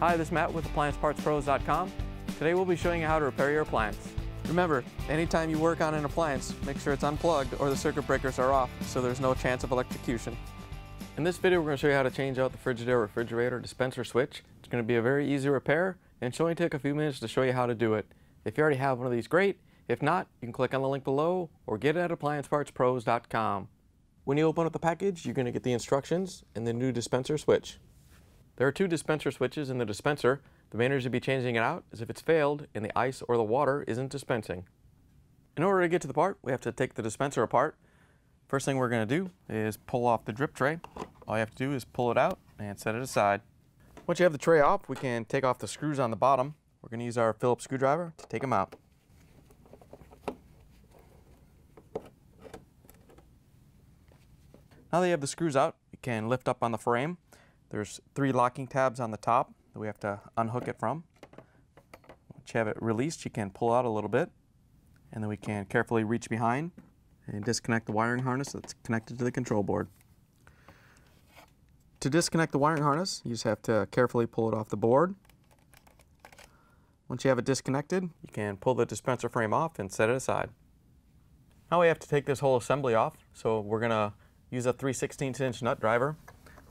Hi, this is Matt with AppliancePartsPros.com. Today we'll be showing you how to repair your appliance. Remember, anytime you work on an appliance, make sure it's unplugged or the circuit breakers are off so there's no chance of electrocution. In this video we're going to show you how to change out the Frigidaire Refrigerator Dispenser Switch. It's going to be a very easy repair and it's only take a few minutes to show you how to do it. If you already have one of these, great. If not, you can click on the link below or get it at AppliancePartsPros.com. When you open up the package, you're going to get the instructions and the new dispenser switch. There are two dispenser switches in the dispenser. The main reason to be changing it out is if it's failed and the ice or the water isn't dispensing. In order to get to the part, we have to take the dispenser apart. First thing we're going to do is pull off the drip tray. All you have to do is pull it out and set it aside. Once you have the tray off, we can take off the screws on the bottom. We're going to use our Phillips screwdriver to take them out. Now that you have the screws out, you can lift up on the frame. There's 3 locking tabs on the top that we have to unhook it from. Once you have it released, you can pull out a little bit, and then we can carefully reach behind and disconnect the wiring harness that's connected to the control board. To disconnect the wiring harness, you just have to carefully pull it off the board. Once you have it disconnected, you can pull the dispenser frame off and set it aside. Now we have to take this whole assembly off, so we're going to use a 3/16" nut driver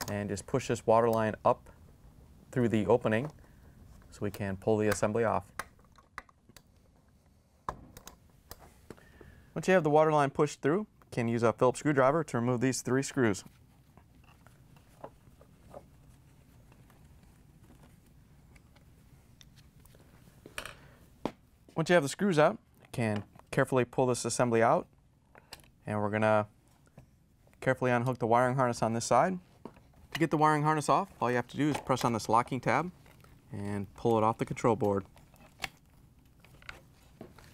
and just push this water line up through the opening so we can pull the assembly off. Once you have the water line pushed through, you can use a Phillips screwdriver to remove these 3 screws. Once you have the screws out, you can carefully pull this assembly out, and we're going to carefully unhook the wiring harness on this side. To get the wiring harness off, all you have to do is press on this locking tab and pull it off the control board.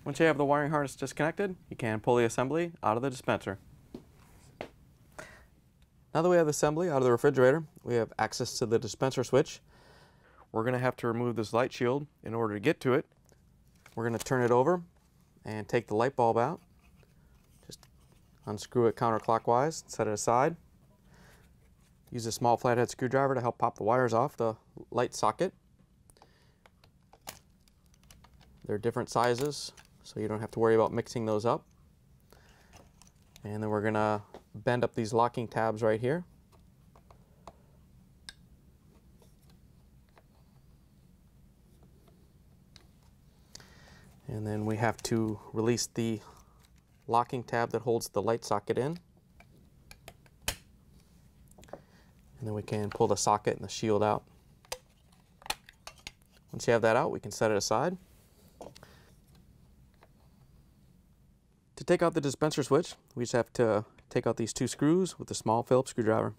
Once you have the wiring harness disconnected, you can pull the assembly out of the dispenser. Now that we have the assembly out of the refrigerator, we have access to the dispenser switch. We're going to have to remove this light shield in order to get to it. We're going to turn it over and take the light bulb out. Just unscrew it counterclockwise, set it aside. Use a small flathead screwdriver to help pop the wires off the light socket. They're different sizes, so you don't have to worry about mixing those up. And then we're going to bend up these locking tabs right here. And then we have to release the locking tab that holds the light socket in. And then we can pull the socket and the shield out. Once you have that out, we can set it aside. To take out the dispenser switch, we just have to take out these 2 screws with a small Phillips screwdriver.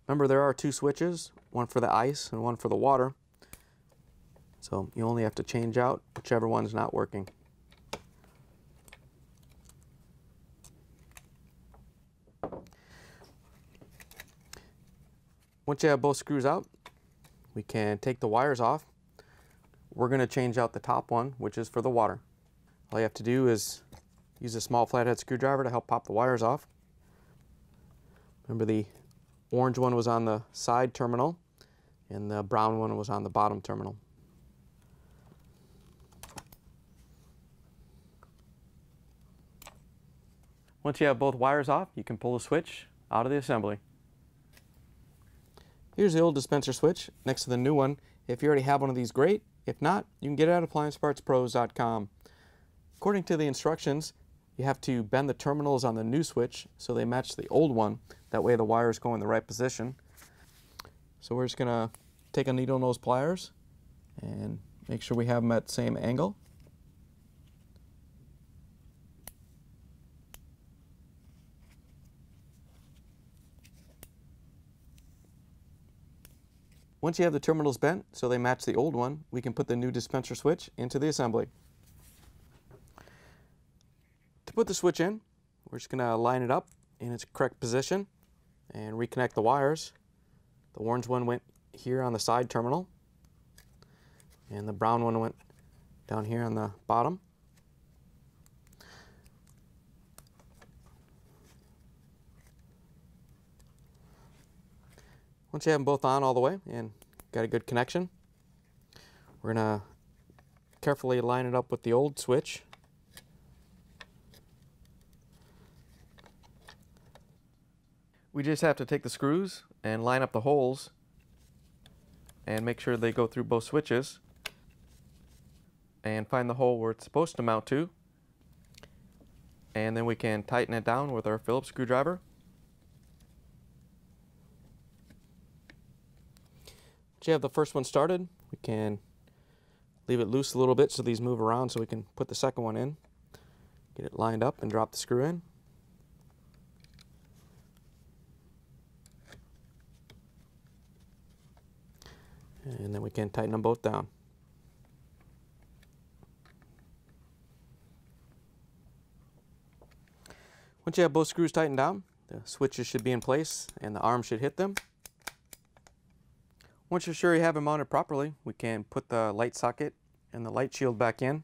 Remember, there are 2 switches, one for the ice and one for the water. So you only have to change out whichever one's not working. Once you have both screws out, we can take the wires off. We're going to change out the top one, which is for the water. All you have to do is use a small flathead screwdriver to help pop the wires off. Remember, the orange one was on the side terminal and the brown one was on the bottom terminal. Once you have both wires off, you can pull the switch out of the assembly. Here's the old dispenser switch next to the new one. If you already have one of these, great. If not, you can get it at AppliancePartsPros.com. According to the instructions, you have to bend the terminals on the new switch so they match the old one. That way the wires go in the right position. So we're just going to take a needle nose pliers and make sure we have them at the same angle. Once you have the terminals bent so they match the old one, we can put the new dispenser switch into the assembly. To put the switch in, we're just going to line it up in its correct position and reconnect the wires. The orange one went here on the side terminal, and the brown one went down here on the bottom. Once you have them both on all the way and got a good connection, we're going to carefully line it up with the old switch. We just have to take the screws and line up the holes and make sure they go through both switches and find the hole where it's supposed to mount to, and then we can tighten it down with our Phillips screwdriver. Once you have the first one started, we can leave it loose a little bit so these move around, so we can put the second one in, get it lined up and drop the screw in. And then we can tighten them both down. Once you have both screws tightened down, the switches should be in place and the arm should hit them. Once you're sure you have it mounted properly, we can put the light socket and the light shield back in.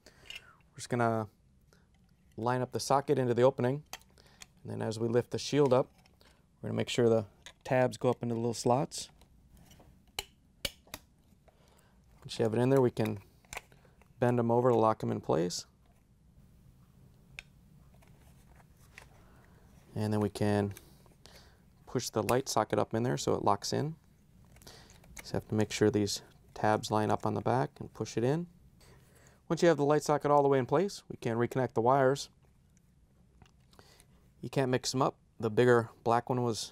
We're just going to line up the socket into the opening, and then as we lift the shield up, we're going to make sure the tabs go up into the little slots. Once you have it in there, we can bend them over to lock them in place. And then we can push the light socket up in there so it locks in. Just have to make sure these tabs line up on the back and push it in. Once you have the light socket all the way in place, we can reconnect the wires. You can't mix them up. The bigger black one was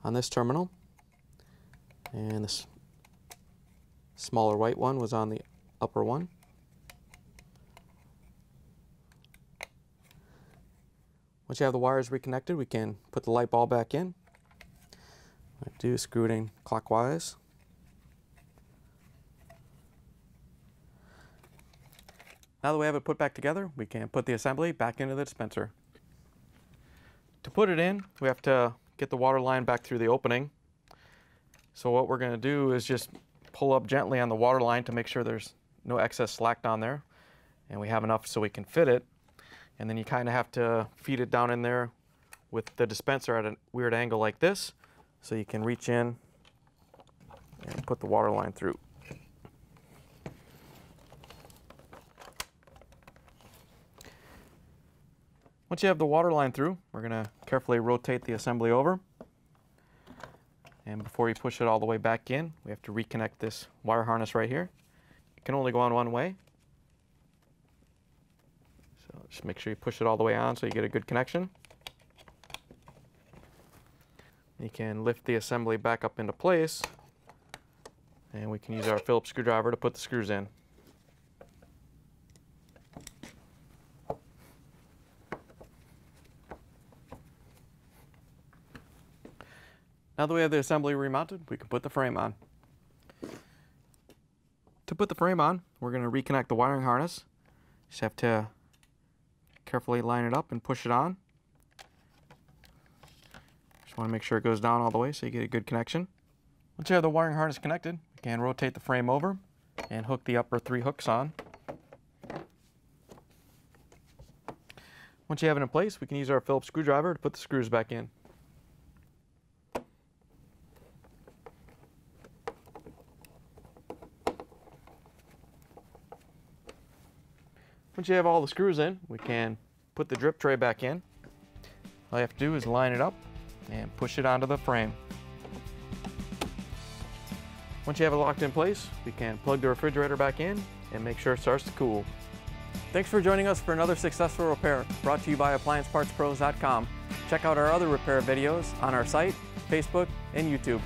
on this terminal, and this smaller white one was on the upper one. Once you have the wires reconnected, we can put the light bulb back in. What I do is screw it in clockwise. Now that we have it put back together, we can put the assembly back into the dispenser. To put it in, we have to get the water line back through the opening. So what we're going to do is just pull up gently on the water line to make sure there's no excess slack down there, and we have enough so we can fit it. And then you kind of have to feed it down in there with the dispenser at a weird angle like this, so you can reach in and put the water line through. Once you have the water line through, we're going to carefully rotate the assembly over. And before you push it all the way back in, we have to reconnect this wire harness right here. It can only go on one way. So just make sure you push it all the way on so you get a good connection. You can lift the assembly back up into place, and we can use our Phillips screwdriver to put the screws in. Now that we have the assembly remounted, we can put the frame on. To put the frame on, we're going to reconnect the wiring harness. Just have to carefully line it up and push it on. Just want to make sure it goes down all the way so you get a good connection. Once you have the wiring harness connected, you can rotate the frame over and hook the upper 3 hooks on. Once you have it in place, we can use our Phillips screwdriver to put the screws back in. Once you have all the screws in, we can put the drip tray back in. All you have to do is line it up and push it onto the frame. Once you have it locked in place, we can plug the refrigerator back in and make sure it starts to cool. Thanks for joining us for another successful repair brought to you by AppliancePartsPros.com. Check out our other repair videos on our site, Facebook, and YouTube.